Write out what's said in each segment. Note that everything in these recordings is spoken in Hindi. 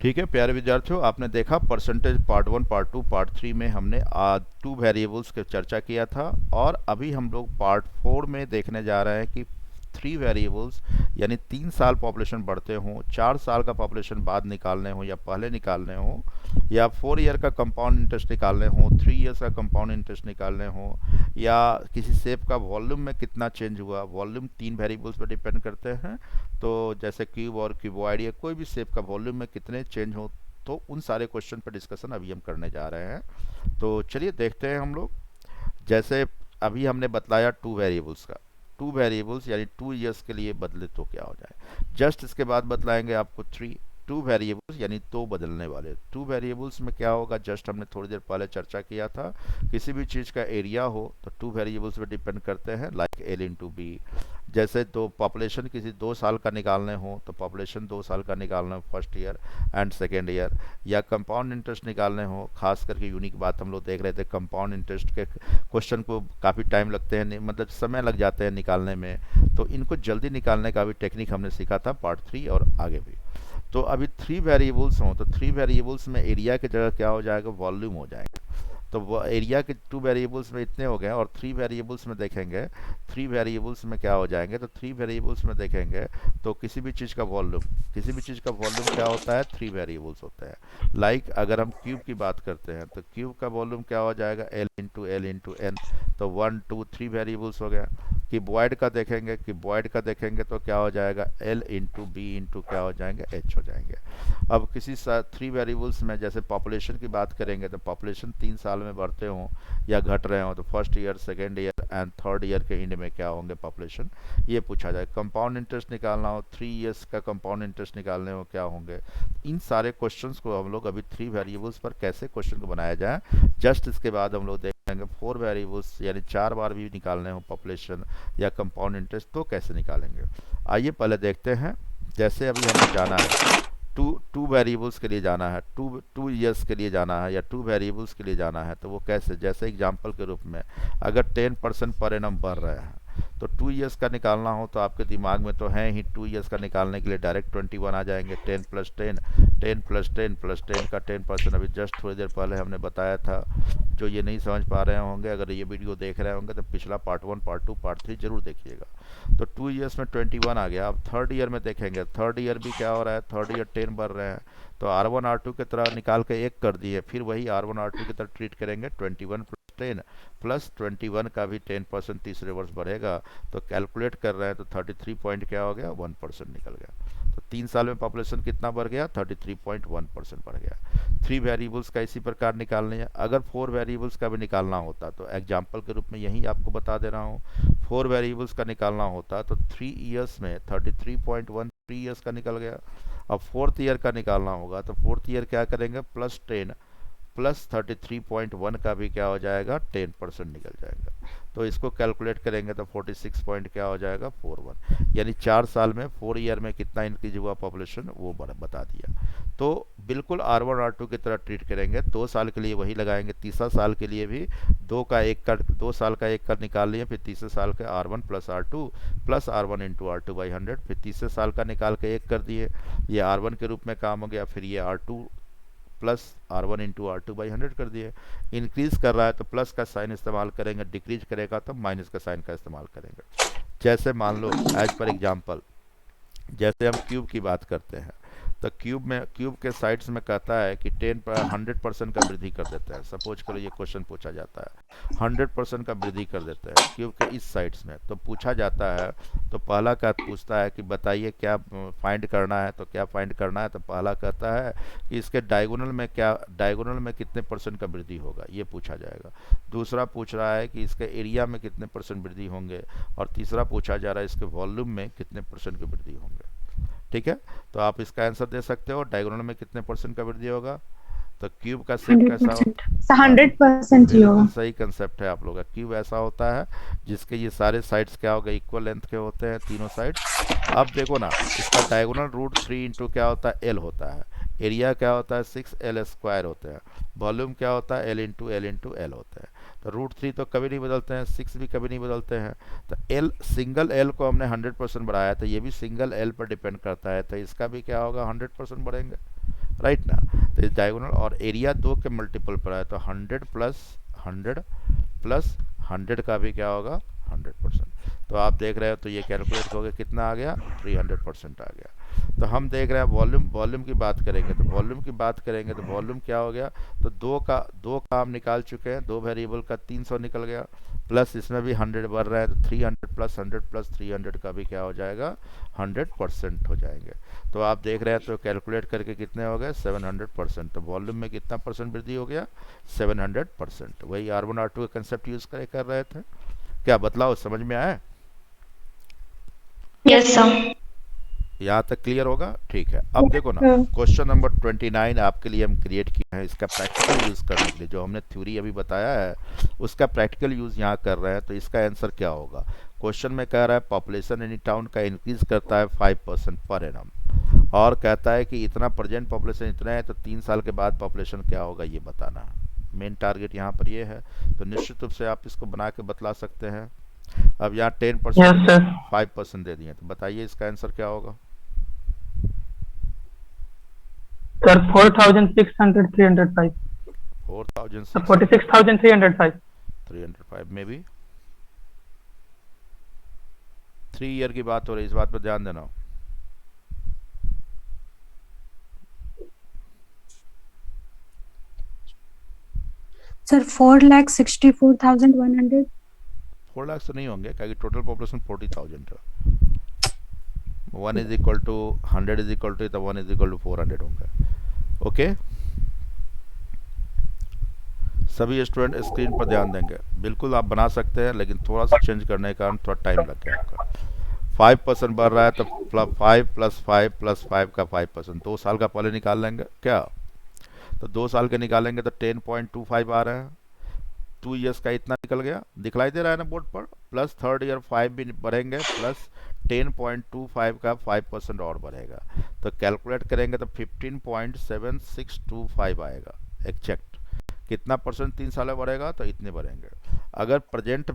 ठीक है प्यारे विद्यार्थियों, आपने देखा percentage part one part two part three में हमने टू वेरिएबल्स की चर्चा किया था। और अभी हम लोग पार्ट फोर में देखने जा रहे हैं कि थ्री वेरिएबल्स यानी 3 साल पॉपुलेशन बढ़ते हों, 4 साल का पॉपुलेशन बाद निकालने हो या पहले निकालने हो, या 4 ईयर का कंपाउंड इंटरेस्ट निकालने हो, 3 ईयर्स का कंपाउंड इंटरेस्ट निकालने हो, या किसी शेप का वॉल्यूम में कितना चेंज हुआ। वॉल्यूम 3 वेरिएबल्स पर डिपेंड करते हैं। तो जैसे क्यूब और क्यूबॉइड या कोई भी शेप का वॉल्यूम में कितने चेंज हो, तो उन सारे क्वेश्चन पर डिस्कशन अभी हम करने जा रहे हैं। तो चलिए देखते हैं हम लोग। जैसे अभी हमने बतलाया टू वेरिएबल्स का, टू वेरिएबल्स यानी 2 ईयर्स के लिए बदले तो क्या हो जाए। जस्ट इसके बाद बतलाएंगे आपको थ्री टू वेरिएबल्स यानी दो बदलने वाले। टू वेरिएबल्स में क्या होगा, जस्ट हमने थोड़ी देर पहले चर्चा किया था। किसी भी चीज़ का एरिया हो तो टू वेरिएबल्स पे डिपेंड करते हैं, लाइक एल इंटू बी। जैसे तो पॉपुलेशन किसी 2 साल का निकालने हो तो पॉपुलेशन 2 साल का निकालना हो, first year and second year. या कंपाउंड इंटरेस्ट निकालने हो, खास करके यूनिक बात हम लोग देख रहे थे, कंपाउंड इंटरेस्ट के क्वेश्चन को काफ़ी टाइम लगते हैं, मतलब समय लग जाते हैं निकालने में। तो इनको जल्दी निकालने का भी टेक्निक हमने सीखा था पार्ट थ्री और आगे भी। तो अभी थ्री वेरिएबल्स हों तो थ्री वेरिएबल्स में एरिया की जगह क्या हो जाएगा, वॉल्यूम हो जाएगा। तो वो एरिया के टू वेरिएबल्स में इतने हो गए, और थ्री वेरिएबल्स में देखेंगे, थ्री वेरिएबल्स में क्या हो जाएंगे, तो थ्री वेरिएबल्स में देखेंगे तो किसी भी चीज़ का वॉल्यूम, किसी भी चीज़ का वॉल्यूम क्या होता है, थ्री वेरिएबल्स होते हैं। लाइक अगर हम क्यूब की बात करते हैं तो क्यूब का वॉल्यूम क्या हो जाएगा, एल इंटू एन। तो वन टू थ्री वेरिएबल्स हो गया। क्यूबॉइड का देखेंगे, क्यूबॉइड का देखेंगे तो क्या हो जाएगा, एल इंटू बी इंटू क्या हो जाएंगे, एच हो जाएंगे। अब किसी थ्री वेरिएबल्स में जैसे पॉपुलेशन की बात करेंगे तो पॉपुलेशन 3 साल में बढ़ते हों या घट रहे हों तो first year, second year and third year के एंड में क्या होंगे पॉपुलेशन, ये पूछा जाए। कंपाउंड इंटरेस्ट निकालना हो, 3 ईयर्स का कंपाउंड इंटरेस्ट निकालने हो क्या होंगे। इन सारे क्वेश्चंस को हम लोग अभी थ्री वेरिएबल्स पर कैसे क्वेश्चन को बनाया जाए, जस्ट इसके बाद हम लोग देखेंगे। फोर वेरिएबल्स यानी 4 बार भी निकालने हो पॉपुलेशन या कंपाउंड इंटरेस्ट तो कैसे निकालेंगे। आइए पहले देखते हैं। जैसे अभी हमें जाना है टू टू वेरिएबल्स के लिए जाना है, टू टू ईयर्स के लिए जाना है या टू वेरिएबल्स के लिए जाना है, तो वो कैसे, जैसे एग्जांपल के रूप में अगर 10% पर एनम बढ़ रहा है तो 2 ईयर्स का निकालना हो तो आपके दिमाग में तो है ही, 2 ईयर्स का निकालने के लिए डायरेक्ट 21 आ जाएंगे। 10 + 10, 10 + 10 + 10 का 10%। अभी जस्ट थोड़ी देर पहले हमने बताया था। जो ये नहीं समझ पा रहे होंगे, अगर ये वीडियो देख रहे होंगे तो पिछला part one part two part three जरूर देखिएगा। तो 2 ईयर्स में 21 आ गया। अब थर्ड ईयर में देखेंगे, थर्ड ईयर भी क्या हो रहा है, थर्ड ईयर 10 बढ़ रहे हैं। तो R1 R2 की तरह निकाल के एक कर दिए, फिर वही R1 R2 की तरह ट्रीट करेंगे। 21 + 10 प्लस 21 का भी 10% तीसरे वर्ष बढ़ेगा। तो कैलकुलेट कर रहे हैं तो 33 पॉइंट क्या हो गया, 1% निकल गया। तो 3 साल में पॉपुलेशन कितना बढ़ गया, 33.1% बढ़ गया। थ्री वेरिएबल्स का इसी प्रकार निकालने हैं। अगर फोर वेरिएबल्स का भी निकालना होता तो एग्जाम्पल के रूप में यही आपको बता दे रहा हूँ, फोर वेरिएबल्स का निकालना होता तो 3 ईयर्स में 33.1 3 ईयर्स का निकल गया। अब फोर्थ ईयर का निकालना होगा तो फोर्थ ईयर क्या करेंगे, +10 प्लस 33.1 का भी क्या हो जाएगा, 10% निकल जाएगा। तो इसको कैलकुलेट करेंगे तो 46 पॉइंट क्या हो जाएगा, 41। यानी 4 साल में 4 ईयर में कितना इंक्रीज हुआ पॉपुलेशन वो बता दिया। तो बिल्कुल R1 R2 की तरह ट्रीट करेंगे। 2 साल के लिए वही लगाएंगे, तीसरा साल के लिए भी 2 साल का एक का निकाल लिए, फिर तीसरे साल के R1 + R2 plus R1 × R2/100, फिर तीसरे साल का निकाल के एक कर दिए, ये R1 के रूप में काम हो गया। फिर ये R2 प्लस R1 × R2/100 कर दिए। इंक्रीज कर रहा है तो प्लस का साइन इस्तेमाल करेंगे, डिक्रीज करेगा तो माइनस का साइन का इस्तेमाल करेंगे। जैसे मान लो एज पर एग्जांपल, जैसे हम क्यूब की बात करते हैं तो क्यूब के साइड्स में कहता है कि 100% का वृद्धि कर देते हैं। सपोज करो ये क्वेश्चन पूछा जाता है, 100% का वृद्धि कर देते हैं क्यूब के इस साइड्स में, तो पूछा जाता है। तो पहला का पूछता है कि बताइए क्या फाइंड करना है, तो क्या फाइंड करना है, तो पहला कहता है कि इसके डायगोनल में क्या, डायगोनल में कितने % का वृद्धि होगा, ये पूछा जाएगा। दूसरा पूछ रहा है कि इसके एरिया में कितने % वृद्धि होंगे, और तीसरा पूछा जा रहा है इसके वॉल्यूम में कितने % की वृद्धि होंगे। ठीक है, तो आप इसका आंसर दे सकते हो, डायगोनल में कितने % का वृद्धि होगा। तो क्यूब का शेप कैसा हो, 100%। हाँ 100% ही बिल्कुल होगा। सही कंसेप्ट है आप लोग का। क्यूब ऐसा होता है जिसके ये सारे साइड्स क्या हो गए, इक्वल लेंथ के होते हैं तीनों साइड्स। अब देखो ना, इसका डायगोनल रूट 3 इंटू क्या होता है, एल होता है। एरिया क्या होता है, 6L² होते हैं। वॉल्यूम क्या होता है, L × L होते हैं। तो रूट 3 तो कभी नहीं बदलते हैं, 6 भी कभी नहीं बदलते हैं। तो एल, सिंगल एल को हमने 100% बढ़ाया, तो ये भी सिंगल एल पर डिपेंड करता है, तो इसका भी क्या होगा, 100% बढ़ेंगे। राइट ना। तो इस डायगोनल और एरिया 2 के मल्टीपल पर है, तो 100 प्लस 100 प्लस 100 का भी क्या होगा 100%। तो आप देख रहे हो, तो ये कैलकुलेट करोगे कितना आ गया 300% आ गया। तो हम देख रहे हैं वॉल्यूम, वॉल्यूम की बात करेंगे तो वॉल्यूम की बात करेंगे तो वॉल्यूम क्या हो गया, तो दो का हम निकाल चुके हैं, दो वेरिएबल का 300 निकल गया, प्लस इसमें भी 100 बढ़ रहा है, तो 300 प्लस 300 का भी क्या हो जाएगा 100% हो जाएंगे। तो आप देख रहे हैं, तो कैलकुलेट करके कितने हो गए 700%। तो वॉल्यूम में कितना परसेंट वृद्धि हो गया 700%। वही R1 R2 का कंसेप्ट यूज कर रहे थे। क्या बदलाव समझ में आया? Yes sir. यहाँ तक क्लियर होगा? ठीक है, अब देखो ना, क्वेश्चन नंबर 29 आपके लिए हम क्रिएट किए हैं इसका प्रैक्टिकल यूज करने के लिए। जो हमने थ्योरी अभी बताया है उसका प्रैक्टिकल यूज यहाँ कर रहे हैं। तो इसका आंसर क्या होगा? क्वेश्चन में कह रहा है पॉपुलेशन इन टाउन का इंक्रीज करता है 5% पर एनम, और कहता है कि इतना प्रेजेंट पॉपुलेशन इतना है, तो 3 साल के बाद पॉपुलेशन क्या होगा ये बताना है। मेन टारगेट यहाँ पर ये है। तो निश्चित रूप से आप इसको बना के बतला सकते हैं। अब यहाँ 10% यस सर। 5% दे दिए, तो बताइए इसका आंसर क्या होगा? Sir 4,600 305। Four thousand sir six 46,305। 305 में भी 3 ईयर की बात हो रही है, इस बात पर ध्यान देना। सर 4,64,100। 4 लाख तो नहीं होंगे, क्योंकि टोटल पॉपुलेशन 40,000 है। 1 = 100 = तो 1 = 400 होंगे। ओके, सभी स्टूडेंट स्क्रीन पर ध्यान देंगे। बिल्कुल आप बना सकते हैं, लेकिन थोड़ा सा चेंज करने का कारण थोड़ा टाइम लग गया आपका। 5% बढ़ रहा है, तो 5 + 5 + 5 का 5%, 2 साल का पहले निकाल लेंगे क्या? तो 2 साल के निकालेंगे तो 10.25 आ रहे हैं। 2 ईयर्स का इतना निकल गया, दिखलाई दे रहा है ना बोर्ड पर। प्लस थर्ड ईयर 5 भी बढ़ेंगे, प्लस 10.25 का 5% और बढ़ेगा। तो कैलकुलेट करेंगे तो 15.7625 आएगा एग्जैक्ट। कितना परसेंट 3 साल में बढ़ेगा, तो इतने बढ़ेंगे। अगर प्रेजेंट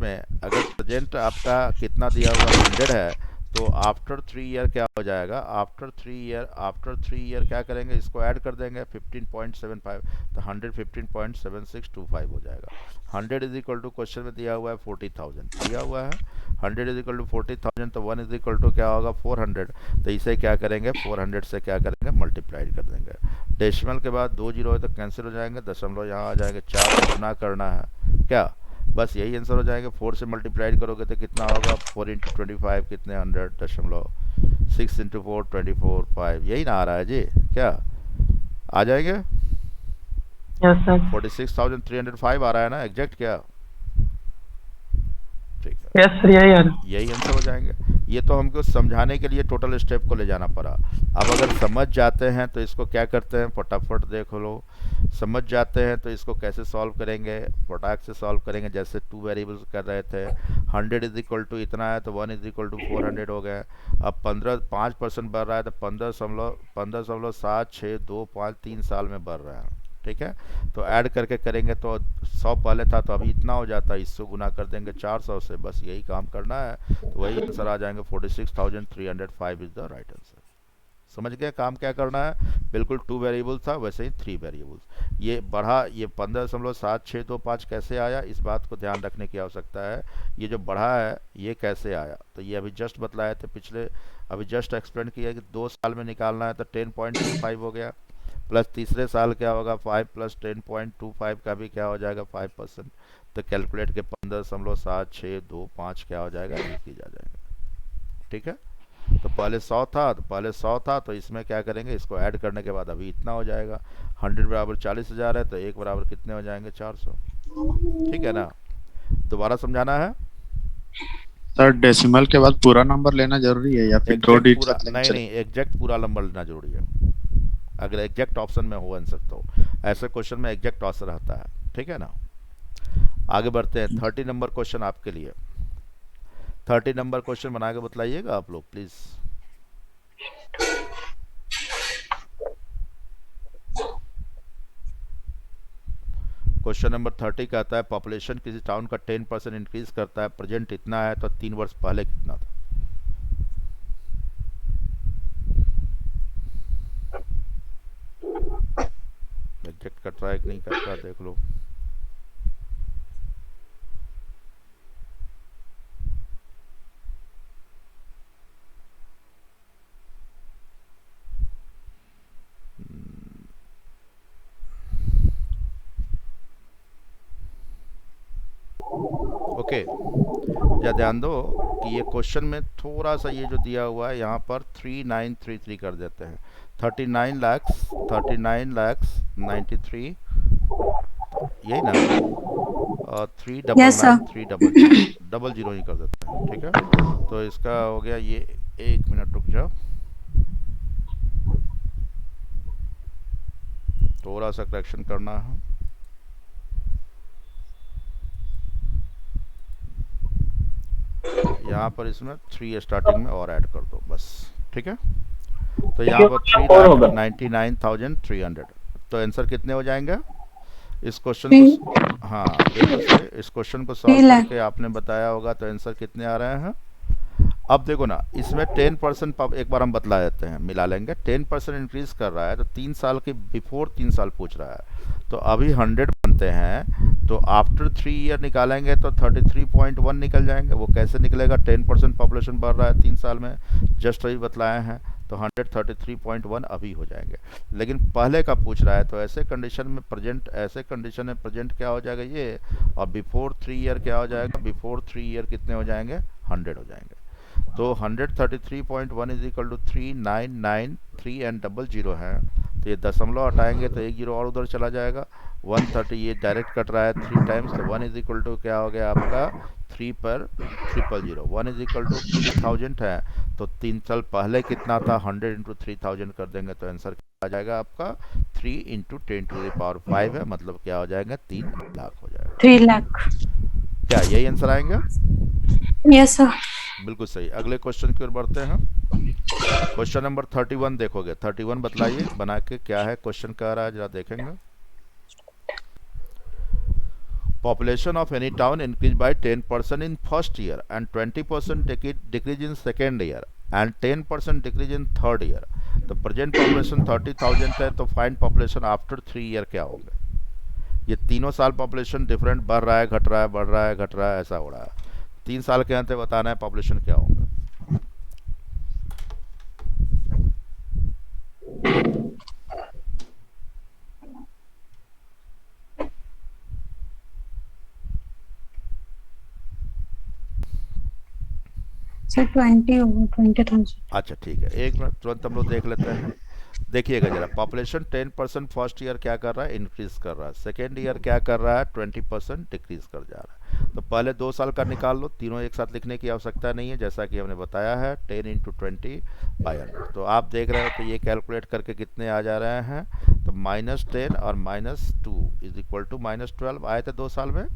आपका कितना दिया हुआ 100 है, तो आफ्टर 3 ईयर क्या हो जाएगा, आफ्टर थ्री ईयर क्या करेंगे, इसको ऐड कर देंगे 15.75, तो 115.7625 हो जाएगा। 100 = क्वेश्चन में दिया हुआ है 40,000 दिया हुआ है। 100 = 40,000, तो 1 = क्या होगा 400। तो इसे क्या करेंगे 400 से क्या करेंगे मल्टीप्लाई कर देंगे। डेसिमल के बाद 2 जीरो है तो कैंसिल हो जाएंगे, दशमलव यहाँ आ जाएंगे, 4 से गुना करना है क्या, बस यही आंसर हो जाएगा। 4 से मल्टीप्लाई करोगे तो कितना होगा 4 × 25 कितने 100.6 × 4 24 5, यही ना आ रहा है जी क्या? आ जाएंगे यस सर। 46,305 आ रहा है ना एग्जैक्ट क्या? ठीक है, यस सर, यही है। यही आंसर हो जाएंगे। ये तो हमको समझाने के लिए टोटल स्टेप को ले जाना पड़ा। अब अगर समझ जाते हैं तो इसको क्या करते हैं फटाफट देख लो। समझ जाते हैं तो इसको कैसे सॉल्व करेंगे, फटाक से सॉल्व करेंगे। जैसे 2 वेरिएबल्स कर रहे थे, 100 = इतना है तो 1 = 400 हो गया। अब 5% बढ़ रहा है, तो 15.7625 3 साल में बढ़ रहा है। ठीक है, तो ऐड करके करेंगे तो 100 पहले था, तो अभी इतना हो जाता है, इससे गुना कर देंगे 400 से, बस यही काम करना है। तो वही आंसर आ जाएंगे 46,305 इज द राइट आंसर। समझ गए काम क्या करना है? बिल्कुल 2 वेरिएबल था, वैसे ही 3 वेरिएबल्स। ये बढ़ा, ये 15.7625 कैसे आया, इस बात को ध्यान रखने की आवश्यकता है। ये जो बढ़ा है ये कैसे आया, तो ये अभी जस्ट बतलाए थे पिछले, अभी जस्ट एक्सप्लेन किया कि 2 साल में निकालना है, तो 10.25 हो गया, प्लस तीसरे साल क्या होगा 5 + 10.25 का भी क्या हो जाएगा 5%। तो कैलकुलेट के 15.7625 क्या हो जाएगा 21 आ जाएगा। ठीक है, तो पहले 100 था, तो इसमें क्या करेंगे, इसको ऐड करने के बाद अभी इतना हो जाएगा। 100 बराबर 40,000 है, तो 1 बराबर कितने हो जाएंगे 400। ठीक है ना, दोबारा समझाना है। सर डेसिमल के बाद पूरा नंबर लेना जरूरी है या फिर दो एग्जैक्ट पूरा डिजिट लेना नहीं, चले? नहीं एग्जैक्ट पूरा नंबर लेना जरूरी है। अगर एग्जैक्ट ऑप्शन में हो आंसर, तो ऐसे क्वेश्चन में एग्जैक्ट आंसर रहता है। ठीक है ना, आगे बढ़ते हैं। 30 नंबर क्वेश्चन आपके लिए। 30 नंबर क्वेश्चन बना के बतलाइएगा आप लोग प्लीज। क्वेश्चन नंबर 30 कहता है पॉपुलेशन किसी टाउन का 10% इंक्रीज करता है, प्रेजेंट इतना है, तो 3 वर्ष पहले कितना था? स्ट्राइक नहीं करता, देख लो। ओके, या ध्यान दो कि ये क्वेश्चन में थोड़ा सा ये जो दिया हुआ है यहाँ पर 3933 कर देते हैं। 39 लाख 93, यही ना, और 3 double Yes, sir. 9 3 double zero, double zero ही कर देते हैं, ठीक है। तो इसका हो गया ये, 1 मिनट रुक जाओ, थोड़ा सा करेक्शन करना है। यहाँ पर इसमें 3 स्टार्टिंग में और ऐड कर दो बस, ठीक है। तो यहाँ पर 3,99,300, तो आंसर कितने हो जाएंगे इस क्वेश्चन को? हाँ बिल्कुल सही, इस क्वेश्चन को सॉल्व 3 लाख। करके आपने बताया होगा, तो आंसर कितने आ रहे हैं? अब देखो ना, इसमें 10% एक बार हम बतला देते हैं, मिला लेंगे। 10% इंक्रीज कर रहा है, तो 3 साल के बिफोर 3 साल पूछ रहा है, तो अभी 100 बनते हैं, तो आफ्टर 3 ईयर निकालेंगे तो 33.1 निकल जाएंगे। वो कैसे निकलेगा? 10% पॉपुलेशन बढ़ रहा है 3 साल में, जस्ट अभी बतलाए हैं, तो 133.1 अभी हो जाएंगे। लेकिन पहले का पूछ रहा है, तो ऐसे कंडीशन में प्रेजेंट, ऐसे कंडीशन में प्रेजेंट क्या हो जाएगा ये, और बिफोर 3 ईयर क्या हो जाएगा? बिफोर 3 ईयर कितने हो जाएंगे? 100 हो जाएंगे। तो 133.1 is equal to 3993 and double zero है, तो ये दशमलव हटाएंगे तो एक जीरो और उधर चला जाएगा। 130 ये डायरेक्ट कट रहा है 3 टाइम्स, तो 1 इज इक्वल टू क्या हो गया आपका? 3 पर 000। 1 इज इक्वल टू 3000 है, तो 3 साल पहले कितना था? 100 इंटू 3000 कर देंगे, तो आंसर आ जाएगा आपका 3 इंटू 10⁵ है, मतलब क्या हो जाएगा? 3 लाख हो जाएगा। 3 लाख। क्या यही आंसर आएंगे? Yes, sir. बिल्कुल सही। अगले क्वेश्चन की ओर बढ़ते हैं। क्वेश्चन नंबर 31 देखोगे। 31 बतलाइए बना के, क्या है क्वेश्चन कह रहा है, जरा देखेंगे। Population of any town increased by 10% in first year and 20% decrease in second year and 10% decrease in third year. तो प्रेजेंट पॉपुलेशन 30,000 है, तो फाइंड पॉपुलेशन आफ्टर 3 ईयर क्या होंगे? ये तीनों साल पॉपुलेशन डिफरेंट, बढ़ रहा है, घट रहा है, बढ़ रहा है, घट रहा है, ऐसा हो रहा है। 3 साल के अंत बताना है पॉपुलेशन क्या होंगे। Sir, 20,000. अच्छा ठीक है, एक मिनट तुरंत हम लोग देख लेते हैं। देखिएगा जरा, पॉपुलेशन 10% फर्स्ट ईयर क्या कर रहा है? इंक्रीज कर रहा है। सेकेंड ईयर क्या कर रहा है? 20% डिक्रीज कर जा रहा है। तो पहले 2 साल का निकाल लो, तीनों एक साथ लिखने की आवश्यकता नहीं है, जैसा कि हमने बताया है 10 इंटू 20/100। तो आप देख रहे हो, तो ये कैलकुलेट करके कितने आ जा रहे हैं? तो -10 और -2 इज इक्वल टू -12 आए थे 2 साल में,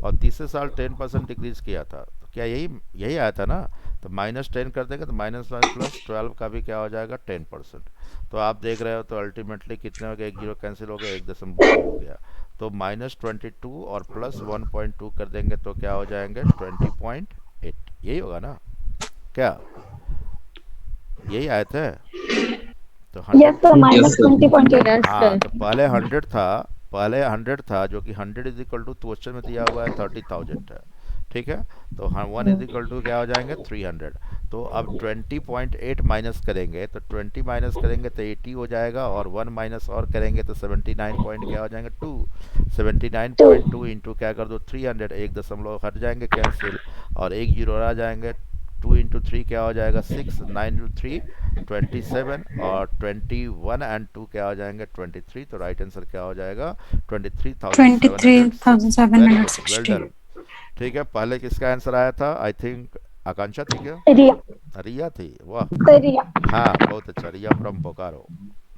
और तीसरे साल 10% डिक्रीज किया था, तो क्या यही यही आया था ना? तो -10 कर देंगे, तो -12 का भी क्या हो जाएगा? 10%। तो आप देख रहे हो, तो अल्टीमेटली कितने हो गए? एक जीरो कैंसिल हो गया, 1.2 हो गया, तो -22 और +1.2 कर देंगे, तो क्या हो जाएंगे? 20.8। यही होगा ना? क्या यही आए थे? तो Yes, sir. -20.8. हाँ, तो पहले 100 था, पहले 100 था, जो कि 100 इज इक्वल टू क्वेश्चन में दिया हुआ है 30,000 है, ठीक है। तो 1 इज इक्वल टू क्या हो जाएंगे? 300। तो अब 20.8 माइनस करेंगे, तो 20 माइनस करेंगे तो 80 हो जाएगा, और 1 माइनस और करेंगे तो 79 पॉइंट क्या हो जाएंगे? 2। 79.2 इंटू क्या कर दो? 300, एक दशमलव हट जाएंगे कैंसिल, और एक जीरो आ जाएंगे। 2 इंटू 3 क्या हो जाएगा? 6। 9 इंटू 3 27, और 21 एंड 2 क्या हो जाएंगे? 23। तो राइट आंसर क्या हो जाएगा? 23,760। Very good, well 23,760. डन। ठीक है, पहले किसका आंसर आया था? आई थिंक आकांक्षा थी क्या? रिया। रिया थी, वाह। रिया। हाँ बहुत अच्छा, रिया फ्रॉम बोकारो,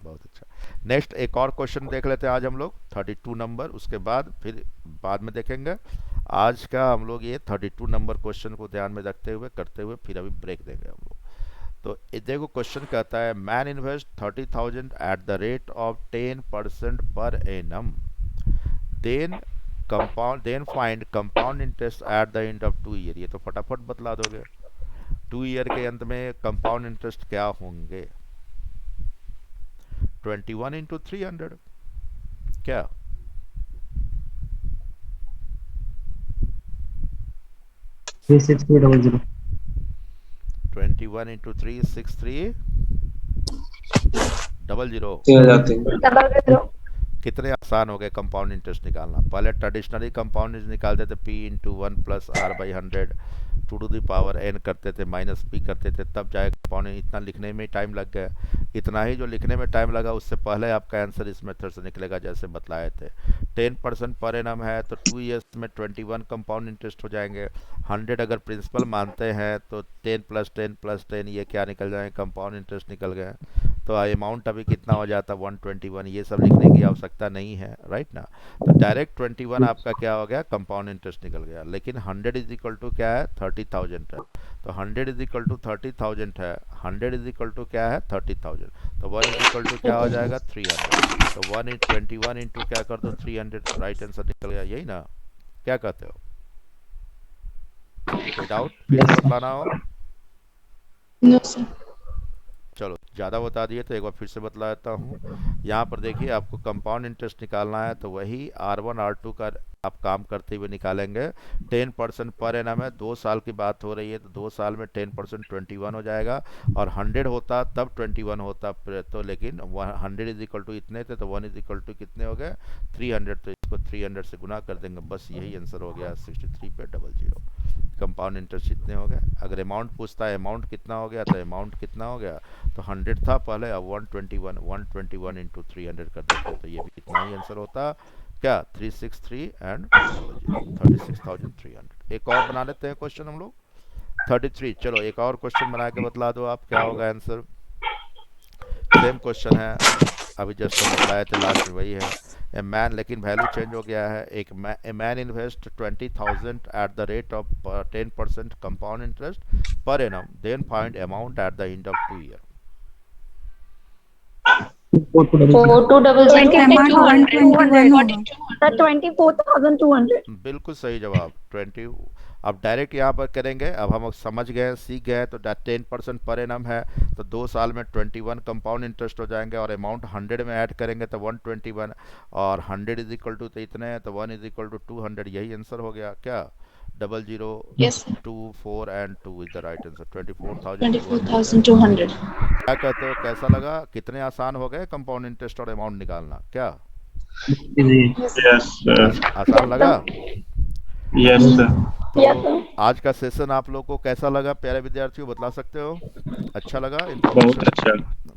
बहुत अच्छा। नेक्स्ट एक और क्वेश्चन देख लेते हैं आज हम लोग, 32 नंबर, उसके बाद फिर बाद में देखेंगे। आज का हम लोग ये 32 नंबर क्वेश्चन को ध्यान में रखते हुए करते हुए फिर अभी ब्रेक देंगे हम लोग। तो ये देखो, क्वेश्चन कहता है man invest 30,000 at the rate of 10% पर annum, then find compound interest at the end of 2 year. ये तो फटाफट बतला दोगे, 2 ईयर के अंत में कंपाउंड इंटरेस्ट क्या होंगे? 21 इंटू 300, क्या 36300. 21 इंटू 36300 तीन हजार तीन। कितने आसान हो गए कंपाउंड इंटरेस्ट निकालना। पहले ट्रेडिशनली कंपाउंड इंटरेस्ट निकालते थे p into one plus r by 100 to to the power n करते थे माइनस p करते थे, तब जाए कंपाउंड। इतना लिखने में टाइम लग गया। इतना ही जो लिखने में टाइम लगा उससे पहले आपका आंसर इस मेथड से निकलेगा जैसे बतलाए थे। 10% पर एनम है तो 2 इयर्स में 21 कंपाउंड इंटरेस्ट हो जाएंगे। 100 अगर प्रिंसिपल मानते हैं तो 10 प्लस 10 प्लस 10 ये क्या निकल जाएंगे, कंपाउंड इंटरेस्ट निकल गए। तो अमाउंट अभी कितना हो जाता, 121। ये सब लिखने की आवश्यकता नहीं है, राइट ना। तो डायरेक्ट 21 आपका क्या हो गया, कंपाउंड इंटरेस्ट निकल गया। लेकिन 100 इज इक्वल टू क्या है, 30,000 है। तो 100 इज इक्वल टू 30,000 है। 100 इज इक्वल टू क्या है, 30,000। तो 1 इज इक्वल टू क्या हो जाएगा, 300। तो 121 इंटू क्या कर दो, 300। राइट आंसर निकल गया, यही ना। क्या कहते हो, कोई डाउट फिर से बताना हो? No, sir. चलो ज़्यादा बता दिए तो एक बार फिर से बतला देता हूँ। यहाँ पर देखिए आपको कंपाउंड इंटरेस्ट निकालना है तो वही R1 R2 का आप काम करते हुए निकालेंगे। 10% पर एनम है, 2 साल की बात हो रही है तो 2 साल में 10% 21 हो जाएगा। और 100 होता तब 21 होता तो, लेकिन 100 इज इक्वल टू इतने थे तो 1 इज इक्वल टू कितने हो गए, 300। तो इसको 300 से गुना कर देंगे, बस यही आंसर हो गया 63 पे 00। कंपाउंड इंटरेस्ट इतने हो गए। अगर अमाउंट पूछता है अमाउंट कितना हो गया तो अमाउंट कितना हो गया, तो 100 था पहले, अब 121 इंटू 300 कर देते तो ये भी कितना ही आंसर होता क्या, 363 एंड 36,300। एक और बना लेते हैं क्वेश्चन हम लोग 33। चलो एक और क्वेश्चन बना के बतला दो आप क्या होगा आंसर। सेम क्वेश्चन है, अभी जस्ट हम बताए थे लास्ट में वही है। ए मैन, लेकिन वैल्यू चेंज हो गया है। A man invest 20,000 at the rate of 10% compound interest पर annum, then find amount at the end of 2 year. 4200 amount 121 होगा। Sir, 24,200. बिल्कुल सही जवाब 20। अब डायरेक्ट यहाँ पर करेंगे, अब हम समझ गए सीख गए। तो 10% पर एनम है तो 2 साल में 21 कंपाउंड इंटरेस्ट हो जाएंगे और अमाउंट 100 में ऐड करेंगे तो 121 और 100 इज इक्वल टू तो इतने हैं तो 1 इज इक्वल टू 200। यही आंसर हो गया क्या, 0024 and 2 is the right answer, 24,200। क्या कहते हो, कैसा लगा, कितने आसान हो गए कंपाउंड इंटरेस्ट और अमाउंट निकालना, क्या यस सर। आसान लगा? Yes sir. तो आज का सेशन आप लोग को कैसा लगा प्यारे विद्यार्थियों, बतला सकते हो? अच्छा लगा? बहुत अच्छा।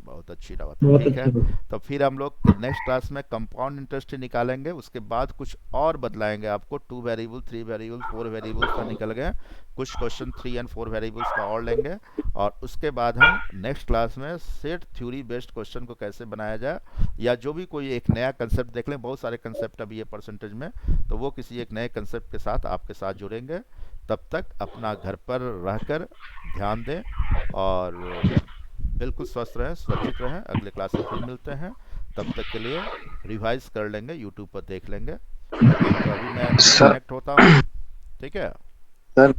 बहुत अच्छी बात है, ठीक है। तो फिर हम लोग नेक्स्ट क्लास में कंपाउंड इंटरेस्ट ही निकालेंगे, उसके बाद कुछ और बतलाएंगे आपको। 2 वेरिएबल, 3 वेरिएबल, 4 वेरिएबल्स का निकल गए, कुछ क्वेश्चन 3 एंड 4 वेरिएबल्स का और लेंगे। और उसके बाद हम नेक्स्ट क्लास में सेट थ्योरी बेस्ड क्वेश्चन को कैसे बनाया जाए, या जो भी कोई एक नया कंसेप्ट देख लें। बहुत सारे कंसेप्ट अभी ये परसेंटेज में, तो वो किसी एक नए कंसेप्ट के साथ आपके साथ जुड़ेंगे। तब तक अपना घर पर रहकर ध्यान दें और बिल्कुल स्वस्थ रहें, सुरक्षित रहें। अगले क्लास में फिर मिलते हैं, तब तक के लिए रिवाइज कर लेंगे, यूट्यूब पर देख लेंगे। तो अभी मैं डिस्कनेक्ट होता हूँ, ठीक है सर